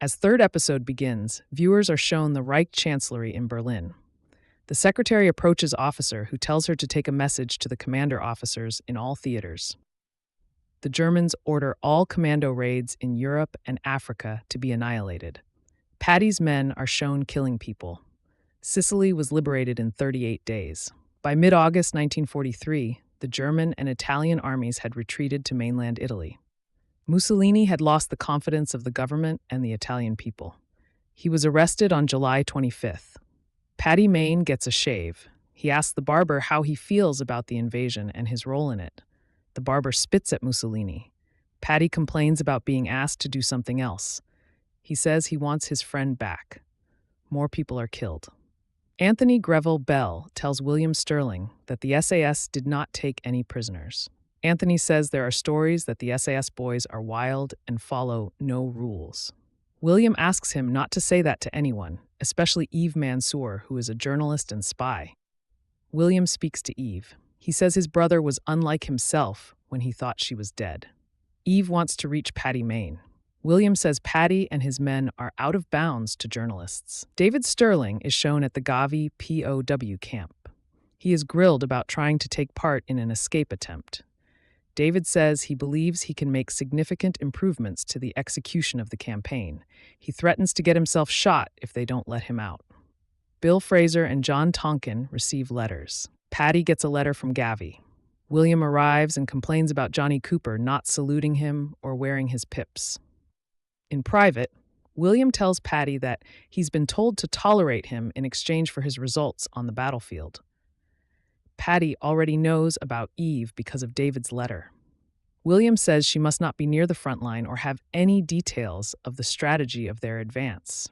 As third episode begins, viewers are shown the Reich Chancellery in Berlin. The secretary approaches officer who tells her to take a message to the commander officers in all theaters. The Germans order all commando raids in Europe and Africa to be annihilated. Paddy's men are shown killing people. Sicily was liberated in 38 days. By mid-August 1943, the German and Italian armies had retreated to mainland Italy. Mussolini had lost the confidence of the government and the Italian people. He was arrested on July 25th. Paddy Mayne gets a shave. He asks the barber how he feels about the invasion and his role in it. The barber spits at Mussolini. Paddy complains about being asked to do something else. He says he wants his friend back. More people are killed. Anthony Greville Bell tells William Sterling that the SAS did not take any prisoners. Anthony says there are stories that the SAS boys are wild and follow no rules. William asks him not to say that to anyone, especially Yves Mansour, who is a journalist and spy. William speaks to Yves. He says his brother was unlike himself when he thought she was dead. Yves wants to reach Paddy Mayne. William says Paddy and his men are out of bounds to journalists. David Sterling is shown at the Gavi POW camp. He is grilled about trying to take part in an escape attempt. David says he believes he can make significant improvements to the execution of the campaign. He threatens to get himself shot if they don't let him out. Bill Fraser and John Tonkin receive letters. Paddy gets a letter from Gavi. William arrives and complains about Johnny Cooper not saluting him or wearing his pips. In private, William tells Paddy that he's been told to tolerate him in exchange for his results on the battlefield. Paddy already knows about Yves because of David's letter. William says she must not be near the front line or have any details of the strategy of their advance.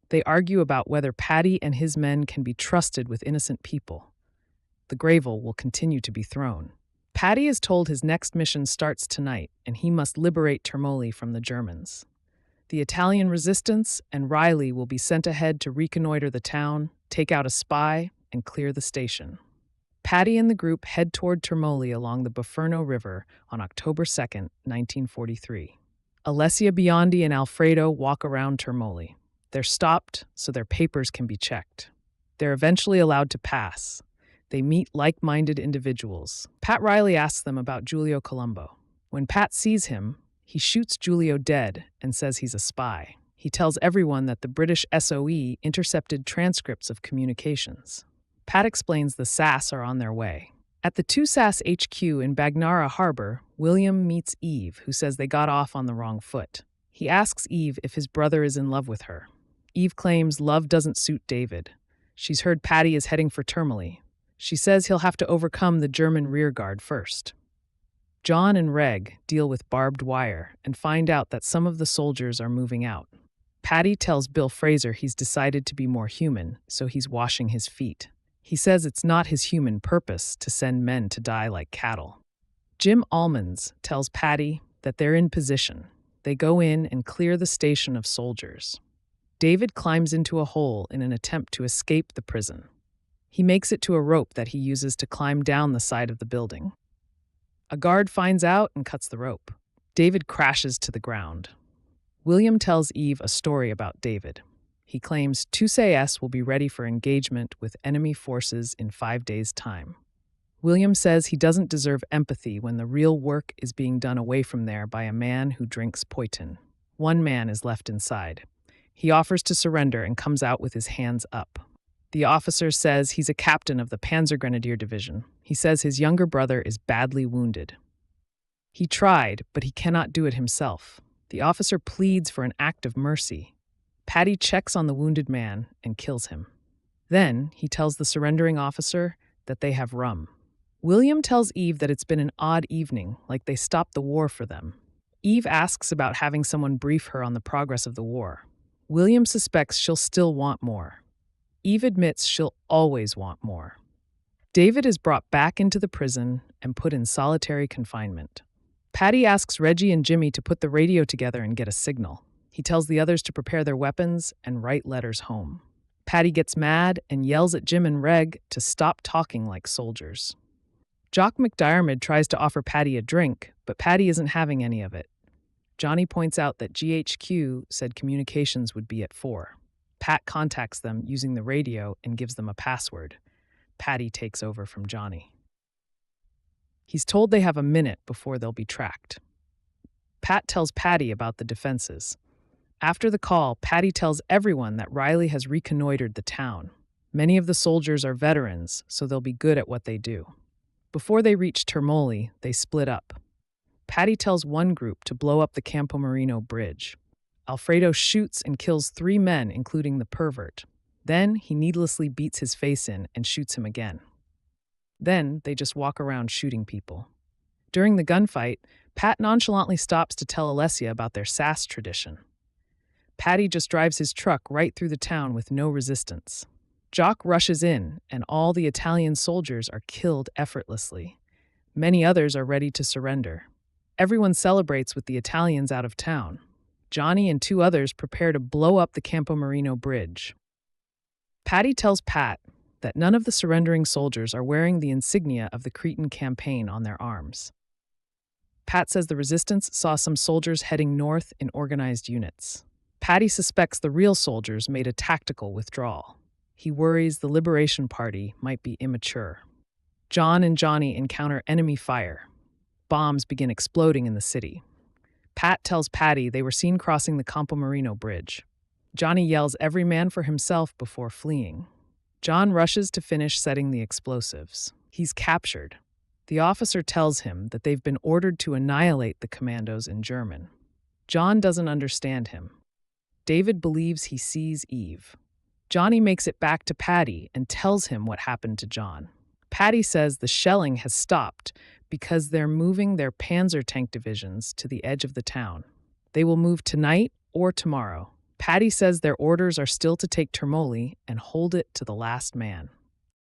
They argue about whether Paddy and his men can be trusted with innocent people. The gravel will continue to be thrown. Paddy is told his next mission starts tonight, and he must liberate Termoli from the Germans. The Italian resistance and Riley will be sent ahead to reconnoiter the town, take out a spy, and clear the station. Paddy and the group head toward Termoli along the Buferno River on October 2, 1943. Alessia Biondi and Alfredo walk around Termoli. They're stopped so their papers can be checked. They're eventually allowed to pass. They meet like-minded individuals. Pat Riley asks them about Giulio Colombo. When Pat sees him, he shoots Giulio dead and says he's a spy. He tells everyone that the British SOE intercepted transcripts of communications. Pat explains the SAS are on their way. At the 2 SAS HQ in Bagnara Harbor, William meets Yves, who says they got off on the wrong foot. He asks Yves if his brother is in love with her. Yves claims love doesn't suit David. She's heard Paddy is heading for Termoli. She says he'll have to overcome the German rearguard first. John and Reg deal with barbed wire and find out that some of the soldiers are moving out. Paddy tells Bill Fraser he's decided to be more human, so he's washing his feet. He says it's not his human purpose to send men to die like cattle. Jim Almonds tells Paddy that they're in position. They go in and clear the station of soldiers. David climbs into a hole in an attempt to escape the prison. He makes it to a rope that he uses to climb down the side of the building. A guard finds out and cuts the rope. David crashes to the ground. William tells Yves a story about David. He claims 2 SAS will be ready for engagement with enemy forces in 5 days' time. William says he doesn't deserve empathy when the real work is being done away from there by a man who drinks Poitin. One man is left inside. He offers to surrender and comes out with his hands up. The officer says he's a captain of the Panzergrenadier Division. He says his younger brother is badly wounded. He tried, but he cannot do it himself. The officer pleads for an act of mercy. Paddy checks on the wounded man and kills him. Then he tells the surrendering officer that they have rum. William tells Yves that it's been an odd evening, like they stopped the war for them. Yves asks about having someone brief her on the progress of the war. William suspects she'll still want more. Yves admits she'll always want more. David is brought back into the prison and put in solitary confinement. Paddy asks Reggie and Jimmy to put the radio together and get a signal. He tells the others to prepare their weapons and write letters home. Paddy gets mad and yells at Jim and Reg to stop talking like soldiers. Jock McDiarmid tries to offer Paddy a drink, but Paddy isn't having any of it. Johnny points out that GHQ said communications would be at 4. Pat contacts them using the radio and gives them a password. Patty takes over from Johnny. He's told they have a minute before they'll be tracked. Pat tells Patty about the defenses. After the call, Patty tells everyone that Riley has reconnoitered the town. Many of the soldiers are veterans, so they'll be good at what they do. Before they reach Termoli, they split up. Patty tells one group to blow up the Campomarino bridge. Alfredo shoots and kills 3 men, including the pervert. Then he needlessly beats his face in and shoots him again. Then they just walk around shooting people. During the gunfight, Pat nonchalantly stops to tell Alessia about their SAS tradition. Patty just drives his truck right through the town with no resistance. Jock rushes in, and all the Italian soldiers are killed effortlessly. Many others are ready to surrender. Everyone celebrates with the Italians out of town. Johnny and 2 others prepare to blow up the Campomarino bridge. Patty tells Pat that none of the surrendering soldiers are wearing the insignia of the Cretan campaign on their arms. Pat says the resistance saw some soldiers heading north in organized units. Patty suspects the real soldiers made a tactical withdrawal. He worries the Liberation Party might be immature. John and Johnny encounter enemy fire. Bombs begin exploding in the city. Pat tells Patty they were seen crossing the Campomarino bridge. Johnny yells every man for himself before fleeing. John rushes to finish setting the explosives. He's captured. The officer tells him that they've been ordered to annihilate the commandos in German. John doesn't understand him. David believes he sees Eve. Johnny makes it back to Patty and tells him what happened to John. Patty says the shelling has stopped because they're moving their Panzer tank divisions to the edge of the town. They will move tonight or tomorrow. Patty says their orders are still to take Termoli and hold it to the last man.